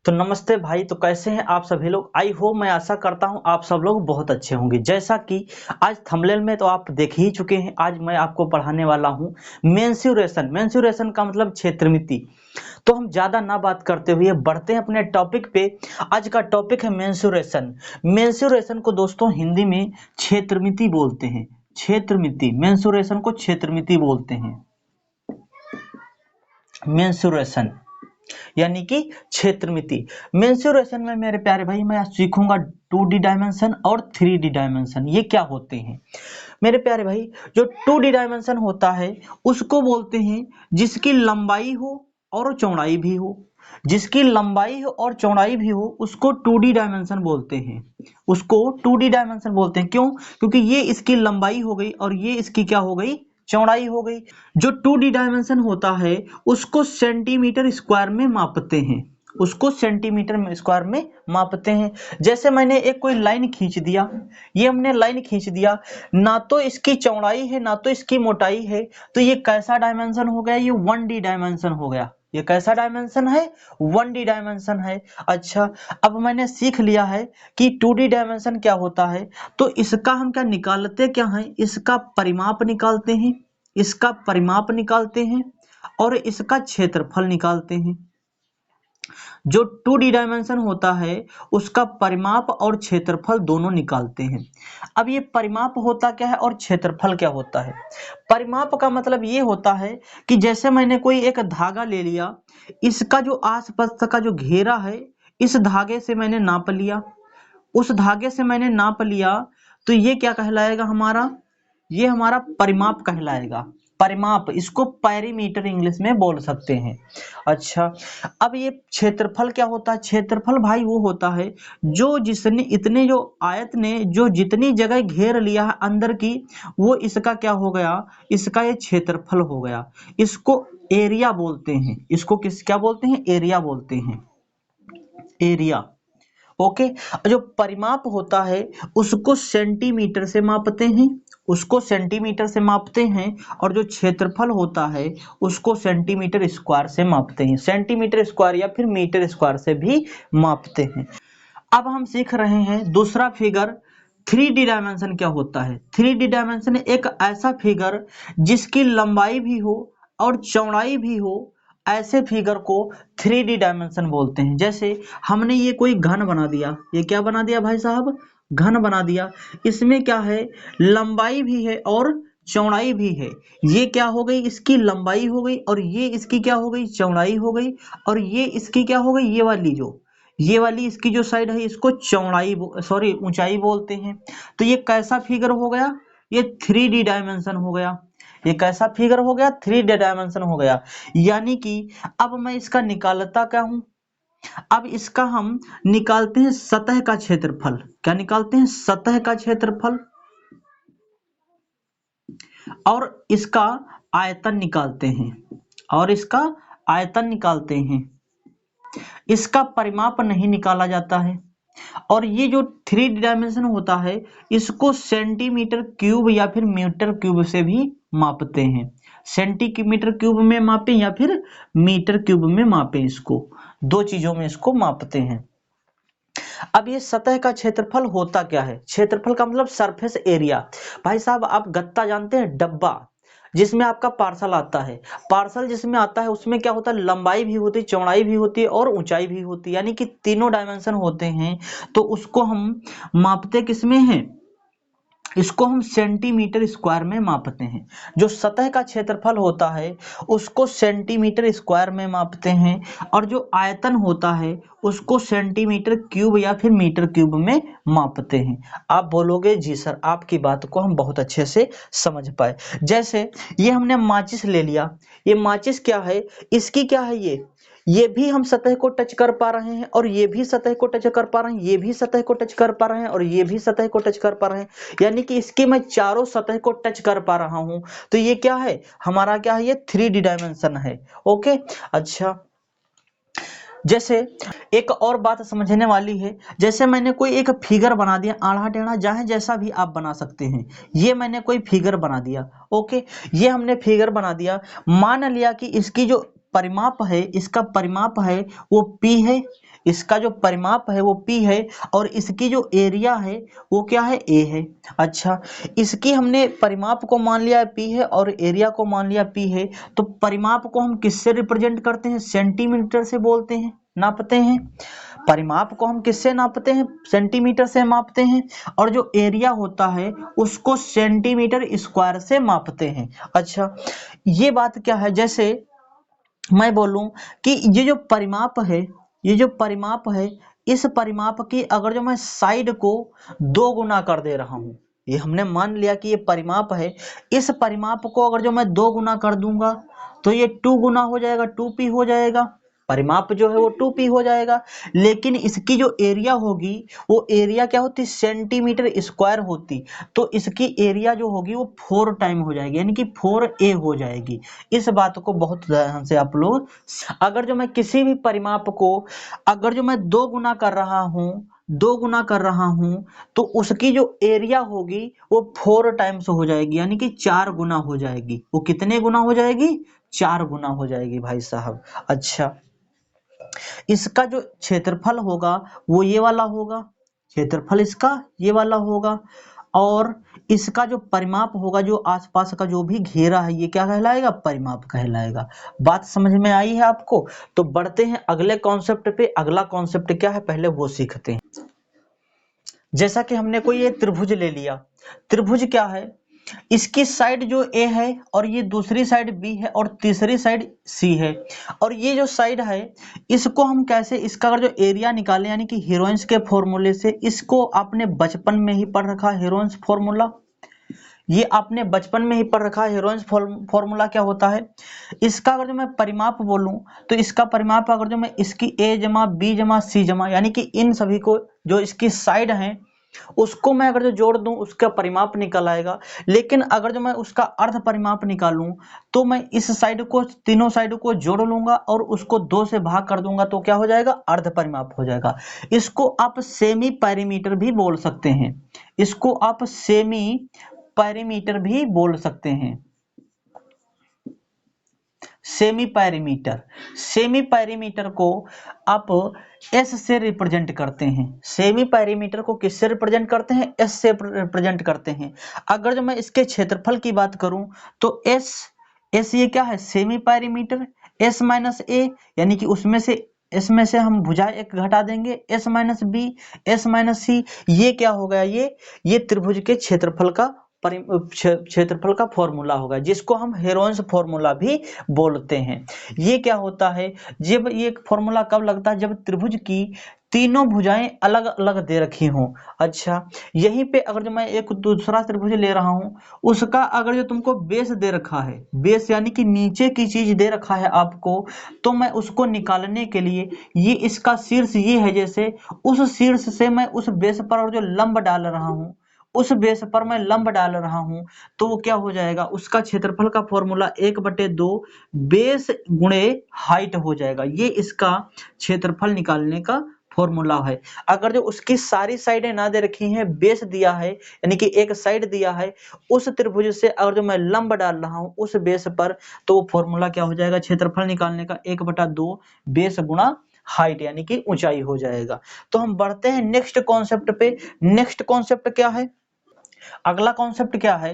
तो नमस्ते भाई। तो कैसे हैं आप सभी लोग। आई होप मैं आशा करता हूं आप सब लोग बहुत अच्छे होंगे। जैसा कि आज थंबनेल में तो आप देख ही चुके हैं, आज मैं आपको पढ़ाने वाला हूं मेंसुरेशन। मेंसुरेशन का मतलब क्षेत्रमिति। तो हम ज्यादा ना बात करते हुए बढ़ते हैं अपने टॉपिक पे। आज का टॉपिक है मेंसुरेशन। मेंसुरेशन को दोस्तों हिंदी में क्षेत्रमिति बोलते हैं। क्षेत्रमिति, मेंसुरेशन को क्षेत्रमिति बोलते हैं। मेंसुरेशन यानी कि क्षेत्रमिति। मेंसुरेशन में मेरे प्यारे भाई मैं आज सीखूंगा 2D डायमेंशन और 3D डायमेंशन, ये क्या होते हैं मेरे प्यारे भाई। जो 2D डायमेंशन होता है उसको बोलते हैं जिसकी लंबाई हो और चौड़ाई भी हो। जिसकी लंबाई हो और चौड़ाई भी हो उसको 2D डायमेंशन बोलते हैं। उसको 2D डायमेंशन बोलते हैं। क्यों? क्योंकि ये इसकी लंबाई हो गई और ये इसकी क्या हो गई, चौड़ाई हो गई। जो 2D डायमेंशन होता है उसको सेंटीमीटर स्क्वायर में मापते हैं। उसको सेंटीमीटर स्क्वायर में मापते हैं। जैसे मैंने एक कोई लाइन खींच दिया, ये हमने लाइन खींच दिया, ना तो इसकी चौड़ाई है ना तो इसकी मोटाई है, तो ये कैसा डायमेंशन हो गया, ये 1D डायमेंशन हो गया। ये कैसा डायमेंशन है, 1D डायमेंशन है। अच्छा, अब मैंने सीख लिया है कि 2D डायमेंशन क्या होता है, तो इसका हम क्या निकालते क्या हैं, इसका परिमाप निकालते हैं। इसका परिमाप निकालते हैं और इसका क्षेत्रफल निकालते हैं। जो 2D डायमेंशन होता है उसका परिमाप और क्षेत्रफल दोनों निकालते हैं। अब ये परिमाप होता क्या है और क्षेत्रफल क्या होता है। परिमाप का मतलब ये होता है कि जैसे मैंने कोई एक धागा ले लिया, इसका जो आसपास का जो घेरा है इस धागे से मैंने नाप लिया, उस धागे से मैंने नाप लिया, तो ये क्या कहलाएगा हमारा, ये हमारा परिमाप कहलाएगा। परिमाप, इसको पैरीमीटर इंग्लिश में बोल सकते हैं। अच्छा, अब ये क्षेत्रफल क्या होता है। क्षेत्रफल भाई वो होता है जो जिसने इतने जो आयत ने जो जितनी जगह घेर लिया है अंदर की, वो इसका क्या हो गया, इसका ये क्षेत्रफल हो गया। इसको एरिया बोलते हैं। इसको किस क्या बोलते हैं, एरिया बोलते हैं, एरिया। ओके। जो परिमाप होता है उसको सेंटीमीटर से मापते हैं, उसको सेंटीमीटर से मापते हैं। और जो क्षेत्रफल होता है उसको सेंटीमीटर स्क्वायर से मापते हैं। सेंटीमीटर स्क्वायर या फिर मीटर स्क्वायर से भी मापते हैं। अब हम सीख रहे हैं दूसरा फिगर, 3D डायमेंशन क्या होता है। 3D डायमेंशन एक ऐसा फिगर जिसकी लंबाई भी हो और चौड़ाई भी हो, ऐसे फिगर को 3D डायमेंशन बोलते हैं। जैसे हमने ये कोई घन बना दिया, ये क्या बना दिया भाई साहब, घन बना दिया। इसमें क्या है, लंबाई भी है और चौड़ाई भी है। ये क्या हो गई, इसकी लंबाई हो गई और ये इसकी क्या हो गई, चौड़ाई हो गई। और ये इसकी क्या हो गई, ये वाली जो ये वाली इसकी जो साइड है इसको चौड़ाई सॉरी ऊंचाई बोलते हैं। तो ये कैसा फिगर हो गया, ये 3D डायमेंशन हो गया। ये कैसा फिगर हो गया, 3D डायमेंशन हो गया। यानी कि अब मैं इसका निकालता क्या हूं, अब इसका हम निकालते हैं सतह का क्षेत्रफल। क्या निकालते हैं, सतह का क्षेत्रफल। और इसका आयतन निकालते हैं, और इसका आयतन निकालते हैं। इसका परिमाप नहीं निकाला जाता है। और ये जो 3D डायमेंशन होता है इसको सेंटीमीटर क्यूब या फिर मीटर क्यूब से भी मापते हैं। सेंटीमीटर क्यूब में मापें या फिर मीटर क्यूब में मापें, इसको दो चीजों में इसको मापते हैं। अब ये सतह का क्षेत्रफल होता क्या है, क्षेत्रफल का मतलब सरफेस एरिया। भाई साहब आप गत्ता जानते हैं, डब्बा जिसमें आपका पार्सल आता है, पार्सल जिसमें आता है उसमें क्या होता है, लंबाई भी होती है, चौड़ाई भी होती है और ऊंचाई भी होती है, यानी कि तीनों डायमेंशन होते हैं। तो उसको हम मापते किसमें हैं, इसको हम सेंटीमीटर स्क्वायर में मापते हैं। जो सतह का क्षेत्रफल होता है उसको सेंटीमीटर स्क्वायर में मापते हैं। और जो आयतन होता है उसको सेंटीमीटर क्यूब या फिर मीटर क्यूब में मापते हैं। आप बोलोगे जी सर आपकी बात को हम बहुत अच्छे से समझ पाए। जैसे ये हमने माचिस ले लिया, ये माचिस क्या है, इसकी क्या है, ये भी हम सतह को टच कर पा रहे हैं और ये भी सतह को टच कर पा रहे हैं, ये भी सतह को टच कर पा रहे हैं और ये भी सतह को टच कर पा रहे हैं। यानी कि इसके मैं चारों सतह को टच कर पा रहा हूं। तो ये क्या है, हमारा क्या है, ये 3D डायमेंशन है। ओके। अच्छा, जैसे एक और बात समझने वाली है, जैसे मैंने कोई एक फिगर बना दिया, आड़ा टेढ़ा चाहे जैसा भी आप बना सकते हैं। ये मैंने कोई फिगर बना दिया, ओके, ये हमने फिगर बना दिया। मान लिया कि इसकी जो परिमाप है, इसका परिमाप है वो P है, इसका जो परिमाप है वो P है, और इसकी जो एरिया है वो क्या है, A है। अच्छा, इसकी हमने परिमाप को मान लिया P है और एरिया को मान लिया P है, तो परिमाप को हम किससे रिप्रेजेंट करते हैं, सेंटीमीटर से बोलते हैं, नापते हैं। परिमाप को हम किससे नापते हैं, सेंटीमीटर से मापते हैं, और जो एरिया होता है उसको सेंटीमीटर स्क्वायर से मापते हैं। अच्छा, ये बात क्या है, जैसे मैं बोलूं कि ये जो परिमाप है, ये जो परिमाप है, इस परिमाप की अगर जो मैं साइड को 2 गुना कर दे रहा हूं, ये हमने मान लिया कि ये परिमाप है, इस परिमाप को अगर जो मैं 2 गुना कर दूंगा तो ये 2 गुना हो जाएगा, 2p हो जाएगा, परिमाप जो है वो 2p हो जाएगा। लेकिन इसकी जो एरिया होगी वो एरिया क्या होती, सेंटीमीटर स्क्वायर होती, तो इसकी एरिया जो होगी वो 4 टाइम हो जाएगी, यानी कि 4a हो जाएगी। इस बात को बहुत ध्यान से आप लोग, अगर जो मैं किसी भी परिमाप को अगर जो मैं 2 गुना कर रहा हूं, 2 गुना कर रहा हूं, तो उसकी जो एरिया होगी वो 4 टाइम्स हो जाएगी, यानी कि 4 गुना हो जाएगी। वो कितने गुना हो जाएगी, 4 गुना हो जाएगी भाई साहब। अच्छा, इसका जो क्षेत्रफल होगा वो ये वाला होगा, क्षेत्रफल इसका ये वाला होगा, और इसका जो परिमाप होगा, जो आसपास का जो भी घेरा है, ये क्या कहलाएगा, परिमाप कहलाएगा। बात समझ में आई है आपको? तो बढ़ते हैं अगले कॉन्सेप्ट पे। अगला कॉन्सेप्ट क्या है, पहले वो सीखते हैं। जैसा कि हमने कोई ये त्रिभुज ले लिया, त्रिभुज क्या है, इसकी साइड जो A है और ये दूसरी साइड B है और तीसरी साइड C है, और ये जो साइड है इसको हम कैसे, इसका अगर जो एरिया निकालें, यानी कि हीरोइंस के फॉर्मूले से, इसको आपने बचपन में ही पढ़ रखा, हीरोइंस फॉर्मूला, ये आपने बचपन में ही पढ़ रखा है। हीरोइंस फॉर्मूला क्या होता है, इसका अगर जो मैं परिमाप बोलूं तो इसका परिमाप अगर जो मैं इसकी A जमा B जमा C जमा, यानी कि इन सभी को जो इसकी साइड हैं उसको मैं अगर जो जोड़ दूं उसका परिमाप निकल आएगा। लेकिन अगर जो मैं उसका अर्ध परिमाप निकालूं तो मैं इस साइड को, तीनों साइड को जोड़ लूंगा और उसको 2 से भाग कर दूंगा, तो क्या हो जाएगा, अर्ध परिमाप हो जाएगा। इसको आप सेमी पैरीमीटर भी बोल सकते हैं, इसको आप सेमी पैरीमीटर भी बोल सकते हैं। सेमी पैरीमीटर, सेमी पैरीमीटर को आप एस से रिप्रेजेंट करते हैं। सेमी पैरीमीटर को किससे रिप्रेजेंट करते हैं, एस से रिप्रेजेंट करते हैं। अगर जो मैं इसके क्षेत्रफल की बात करूं तो एस, एस ये क्या है, सेमी पैरीमीटर, एस माइनस ए, यानी कि उसमें से इसमें से हम भुजाएं एक घटा देंगे, S minus B, S minus C, ये क्या हो गया, ये त्रिभुज के क्षेत्रफल का क्षेत्रफल का फॉर्मूला होगा, जिसको हम हेरोन्स फॉर्मूला भी बोलते हैं। ये क्या होता है, जब ये फॉर्मूला कब लगता है, जब त्रिभुज की तीनों भुजाएं अलग अलग दे रखी हों। अच्छा, यहीं पे अगर जो मैं एक दूसरा त्रिभुज ले रहा हूं, उसका अगर जो तुमको बेस दे रखा है, बेस यानी कि नीचे की चीज दे रखा है आपको, तो मैं उसको निकालने के लिए, ये इसका शीर्ष ये है, जैसे उस शीर्ष से मैं उस बेस पर और जो लंब डाल रहा हूं, उस बेस पर मैं लंब डाल रहा हूं, तो वो क्या हो जाएगा, उसका क्षेत्रफल का फॉर्मूला 1/2 बेस गुणे हाइट हो जाएगा। ये इसका क्षेत्रफल निकालने का फॉर्मूला है। अगर जो उसकी सारी साइडें ना दे रखी हैं, बेस दिया है यानी कि एक साइड दिया है, उस त्रिभुज से अगर जो मैं लंब डाल रहा हूं उस बेस पर, तो वो फॉर्मूला क्या हो जाएगा, क्षेत्रफल निकालने का 1/2 बेस गुणा हाइट यानी कि ऊंचाई हो जाएगा। तो हम बढ़ते हैं नेक्स्ट कॉन्सेप्ट पे। नेक्स्ट कॉन्सेप्ट क्या है, अगला कॉन्सेप्ट क्या है,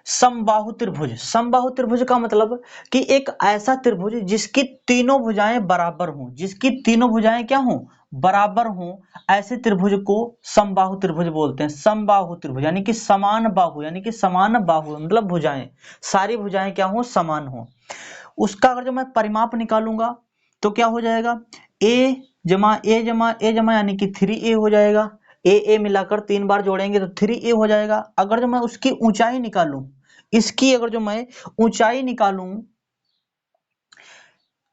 समबाहु त्रिभुज। समबाहु त्रिभुज का मतलब कि एक ऐसा त्रिभुज जिसकी तीनों भुजाएं बराबर हों, जिसकी तीनों भुजाएं क्या हों, बराबर हों, ऐसे त्रिभुज को समबाहु त्रिभुज बोलते हैं। समबाहु त्रिभुज यानी कि समान बाहु, यानी कि समान बाहु मतलब भुजाएं, सारी भुजाएं क्या हों, समान हों। उसका अगर जो मैं परिमाप निकालूंगा तो क्या हो जाएगा, ए जमा ए जमा ए जमा यानी कि 3a हो जाएगा। ए मिलाकर 3 बार जोड़ेंगे तो 3a हो जाएगा। अगर जो मैं उसकी ऊंचाई निकालूं, इसकी अगर जो मैं ऊंचाई निकालूं,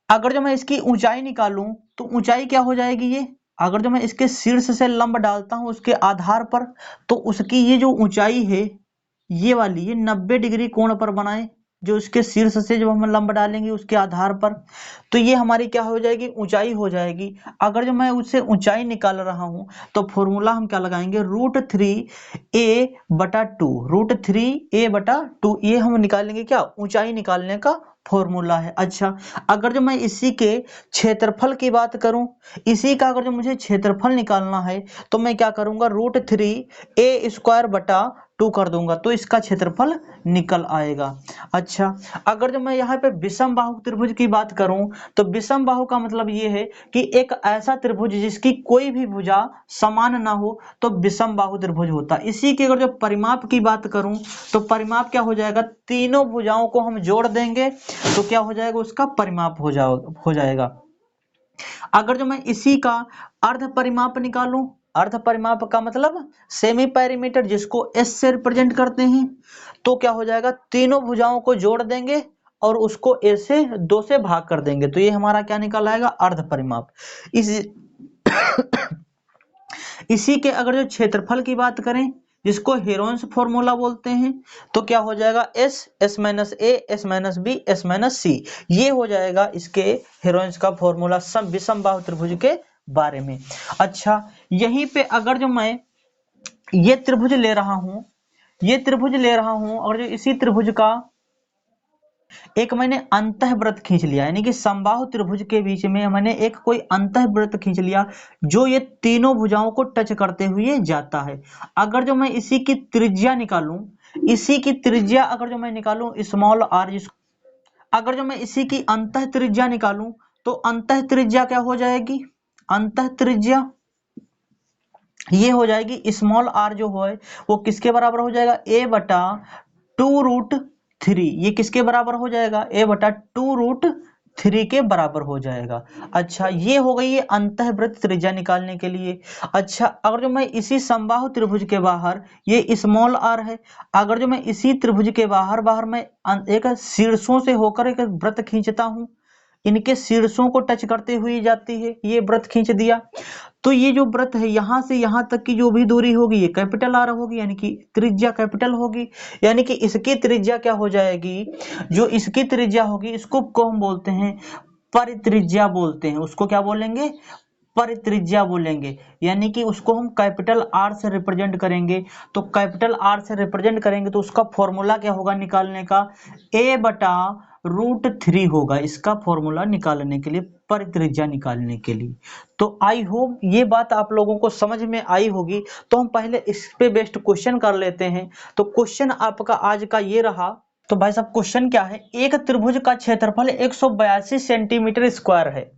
अगर जो मैं इसकी ऊंचाई निकालूं तो ऊंचाई क्या हो जाएगी, ये अगर जो मैं इसके शीर्ष से लंब डालता हूं उसके आधार पर, तो उसकी ये जो ऊंचाई है ये वाली, ये 90 डिग्री कोण पर बनाए, जो इसके शीर्ष से जब हम लंब डालेंगे उसके आधार पर, तो ये हमारी क्या हो जाएगी, ऊंचाई हो जाएगी। अगर जो मैं उससे ऊंचाई निकाल रहा हूं तो फॉर्मूला हम क्या लगाएंगे, √3a/2, √3a/2, ये हम निकालेंगे क्या, ऊंचाई निकालने का फॉर्मूला है। अच्छा, अगर जो मैं इसी के क्षेत्रफल की बात करूं, इसी का अगर जो मुझे क्षेत्रफल निकालना है तो मैं क्या करूंगा, √3a² बटा 2 कर दूंगा तो इसका क्षेत्रफल निकल आएगा। अच्छा, अगर जो मैं यहाँ पे विषम बाहु त्रिभुज की बात करूं तो विषम बाहु का मतलब ये है कि एक ऐसा त्रिभुज जिसकी कोई भी भुजा समान ना हो तो विषम बाहु त्रिभुज होता है। इसी के अगर जो परिमाप की बात करूं तो परिमाप क्या हो जाएगा, तीनों भुजाओं को हम जोड़ देंगे तो क्या हो जाएगा, उसका परिमाप हो जाएगा। अगर जो मैं इसी का अर्ध परिमाप निकालूं, अर्ध परिमाप का मतलब सेमी पेरीमीटर जिसको एस से रिप्रेजेंट करते हैं, तो क्या हो जाएगा, तीनों भुजाओं को जोड़ देंगे और उसको ए से 2 से भाग कर देंगे तो ये हमारा क्या निकल आएगा, अर्ध परिमाप। इसी के अगर जो क्षेत्रफल की बात करें जिसको हेरोन्स फॉर्मूला बोलते हैं तो क्या हो जाएगा, S minus A S minus B S minus C, ये हो जाएगा इसके हेरोन्स का फॉर्मूला सम विषम बाहु त्रिभुज के बारे में। अच्छा, यहीं पे अगर जो मैं ये त्रिभुज ले रहा हूं, ये त्रिभुज ले रहा हूं और जो इसी त्रिभुज का एक मैंने अंतःवृत्त खींच लिया, यानी कि समबाहु त्रिभुज के बीच में मैंने एक कोई अंतःवृत्त खींच लिया जो ये तीनों भुजाओं को टच करते हुए जाता है। अगर जो मैं इसी की त्रिज्या निकालूं, इसी की त्रिज्या अगर जो मैं निकालूं स्मॉल r, अगर जो मैं इसी की अंतः त्रिज्या निकालूं तो अंतः त्रिज्या क्या हो जाएगी, अंतः त्रिज्या ये हो जाएगी स्मॉल r जो है वो किसके बराबर हो जाएगा, a/2√3, ये किसके बराबर हो जाएगा, a/2√3 के बराबर हो जाएगा। अच्छा, ये हो गई है अंतःवृत्त त्रिज्या निकालने के लिए। अच्छा, अगर जो मैं इसी समबाहु त्रिभुज के बाहर, ये स्मॉल r है, अगर जो मैं इसी त्रिभुज के बाहर मैं एक शीर्षों से होकर एक वृत्त खींचता हूं, इनके शीर्षों को टच करते हुए जाती है, ये वृत्त खींच दिया तो ये जो वृत्त है यहां से यहां तक की जो भी दूरी होगी ये कैपिटल आर होगी, यानी कि त्रिज्या कैपिटल होगी, यानी कि इसकी त्रिज्या क्या हो जाएगी, जो इसकी त्रिज्या होगी इसको हम बोलते हैं परित्रिज्या बोलते हैं, उसको क्या बोलेंगे, परित्रिज्या बोलेंगे, यानी कि उसको हम कैपिटल आर से रिप्रेजेंट करेंगे। तो कैपिटल आर से रिप्रेजेंट करेंगे तो उसका फॉर्मूला क्या होगा निकालने का, a/√3 होगा इसका फॉर्मूला निकालने के लिए, परित्रिज्या निकालने के लिए। तो आई होप ये बात आप लोगों को समझ में आई होगी। तो हम पहले इस पे बेस्ड क्वेश्चन कर लेते हैं। तो क्वेश्चन आपका आज का ये रहा। तो भाई साहब क्वेश्चन क्या है, एक त्रिभुज का क्षेत्रफल 182 सेंटीमीटर स्क्वायर है,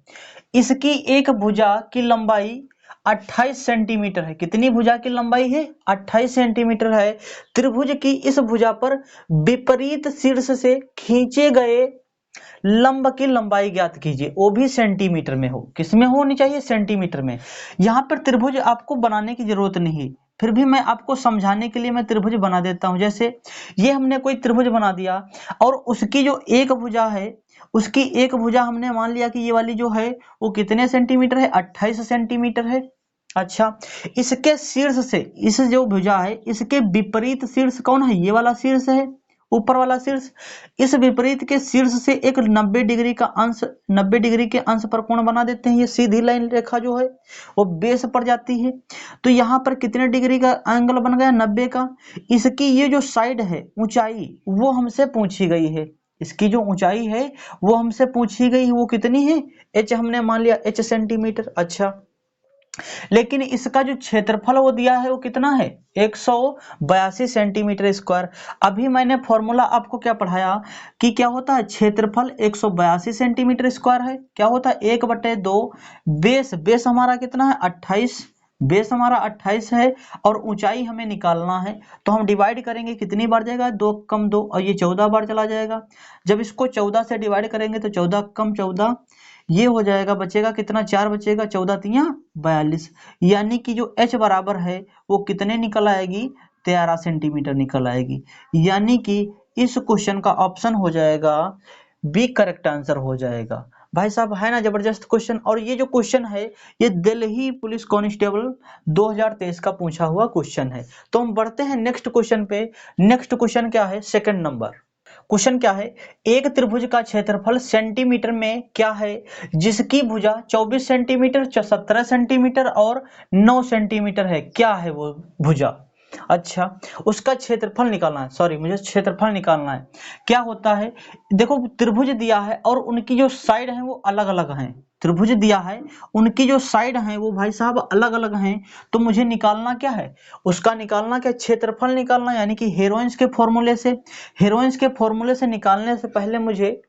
इसकी एक भुजा की लंबाई 28 सेंटीमीटर है। कितनी भुजा की लंबाई है, 28 सेंटीमीटर है। त्रिभुज की इस भुजा पर विपरीत शीर्ष से खींचे गए लंब की लंबाई ज्ञात कीजिए, वो भी सेंटीमीटर में हो, किसमें होनी चाहिए, सेंटीमीटर में। यहां पर त्रिभुज आपको बनाने की जरूरत नहीं है, फिर भी मैं आपको समझाने के लिए मैं त्रिभुज बना देता हूं। जैसे ये हमने कोई त्रिभुज बना दिया और उसकी जो एक भुजा है, उसकी एक भुजा हमने मान लिया कि ये वाली जो है वो कितने सेंटीमीटर है, 28 सेंटीमीटर है। अच्छा, इसके शीर्ष से, इस जो भुजा है इसके विपरीत शीर्ष कौन है, ये वाला शीर्ष है, ऊपर वाला शीर्ष। इस विपरीत के शीर्ष से एक 90 डिग्री का अंश, 90 डिग्री के अंश पर कोण बना देते हैं। ये सीधी लाइन रेखा जो है वो बेस पर जाती है, तो यहाँ पर कितने डिग्री का एंगल बन गया, 90 का। इसकी ये जो साइड है ऊंचाई वो हमसे पूछी गई है, इसकी जो ऊंचाई है वो हमसे पूछी गई है, वो कितनी है, h हमने मान लिया h सेंटीमीटर। अच्छा, लेकिन इसका जो क्षेत्रफल वो दिया है वो कितना है, 182 सेंटीमीटर स्क्वायर। अभी मैंने फॉर्मूला आपको क्या पढ़ाया कि क्या होता है, क्षेत्रफल 182 सेंटीमीटर स्क्वायर है, क्या होता है 1/2 बेस हमारा कितना है 28, बेस हमारा 28 है और ऊंचाई हमें निकालना है। तो हम डिवाइड करेंगे, कितनी बार जाएगा, 2 कम 2 और ये 14 बार चला जाएगा। जब इसको 14 से डिवाइड करेंगे तो 14 कम 14 ये हो जाएगा, बचेगा कितना, 4 बचेगा, 14 तिया 42, यानी कि जो h बराबर है वो कितने निकल आएगी, 13 सेंटीमीटर निकल आएगी। यानी कि इस क्वेश्चन का ऑप्शन हो जाएगा बी करेक्ट आंसर हो जाएगा। भाई साहब है ना जबरदस्त क्वेश्चन। और ये जो क्वेश्चन है ये दिल्ली पुलिस कांस्टेबल 2023 का पूछा हुआ क्वेश्चन है। तो हम बढ़ते हैं नेक्स्ट क्वेश्चन पे। नेक्स्ट क्वेश्चन क्या है, सेकंड नंबर क्वेश्चन क्या है, एक त्रिभुज का क्षेत्रफल सेंटीमीटर में क्या है जिसकी भुजा 24 सेंटीमीटर, 17 सेंटीमीटर और 9 सेंटीमीटर है, क्या है वो भुजा। अच्छा, उसका क्षेत्रफल निकालना है, सॉरी मुझे क्षेत्रफल निकालना है। क्या होता है, देखो त्रिभुज दिया है और उनकी जो साइड है वो अलग अलग हैं। त्रिभुज दिया है, उनकी जो साइड हैं वो भाई साहब अलग अलग हैं। तो मुझे निकालना क्या है, उसका निकालना क्या, क्षेत्रफल निकालना, यानी कि हेरोइंस के फॉर्मूले से। हेरोइंस के फॉर्मूले से निकालने से पहले मुझे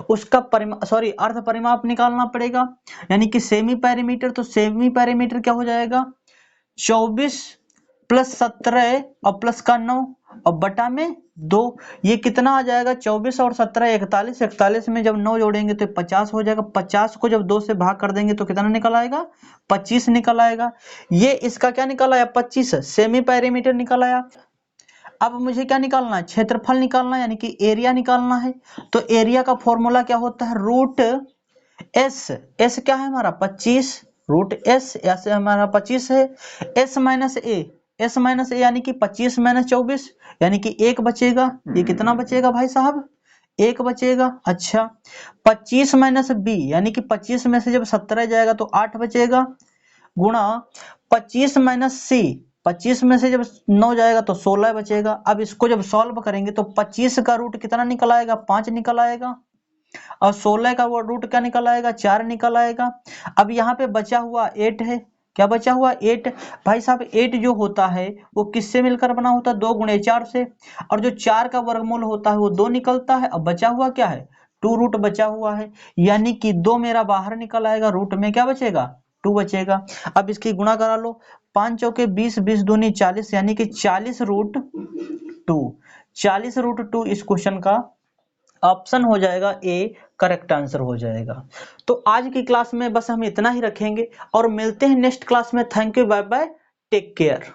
उसका अर्ध परिमाप निकालना पड़ेगा, यानी कि सेमी पैरामीटर। तो सेमी पैरामीटर क्या हो जाएगा, 24 प्लस 17 और प्लस का 9 और बटा में 2। ये कितना आ जाएगा, 24 और 17 41। 41 में जब 9 जोड़ेंगे तो 50 हो जाएगा। 50 को जब 2 से भाग कर देंगे तो कितना निकल आएगा, 25 निकल आएगा। ये इसका क्या निकल आया, 25 सेमी पैरामीटर निकल आया। अब मुझे क्या निकालना है, क्षेत्रफल निकालना है, यानी कि एरिया निकालना है। तो एरिया का फॉर्मूला क्या होता है, रूट एस। एस क्या है हमारा 25, रूट एस, एस हमारा 25 है। S minus A, S minus ए यानी कि 25 माइनस 24, यानी कि 1 बचेगा। ये कितना बचेगा भाई साहब, 1 बचेगा। अच्छा, 25 माइनस बी, यानी कि 25 में से जब 17 जाएगा तो 8 बचेगा, गुणा 25 माइनस सी, 25 में से जब 9 जाएगा तो 16 बचेगा। अब इसको जब सॉल्व करेंगे तो 25 का रूट कितना निकल आएगा, 5 निकल आएगा, और 16 का वो रूट क्या निकल आएगा, 4 निकल आएगा। अब यहाँ पे बचा हुआ 8 है, क्या बचा हुआ 8। भाई साहब 8 जो होता है वो किससे मिलकर बना होता है, 2 गुणे 4 से, और जो 4 का वर्गमूल होता है वो 2 निकलता है। अब बचा हुआ क्या है, 2 रूट बचा हुआ है, यानी कि 2 मेरा बाहर निकल आएगा, रूट में क्या बचेगा, 2 बचेगा। अब इसकी गुणा करा लो, 5 चौके 20, 20 दूनी 40, यानी कि 40 रूट 2। 40 रूट 2 इस क्वेश्चन का ऑप्शन हो जाएगा ए, करेक्ट आंसर हो जाएगा। तो आज की क्लास में बस हम इतना ही रखेंगे और मिलते हैं नेक्स्ट क्लास में। Thank you, bye bye, take care.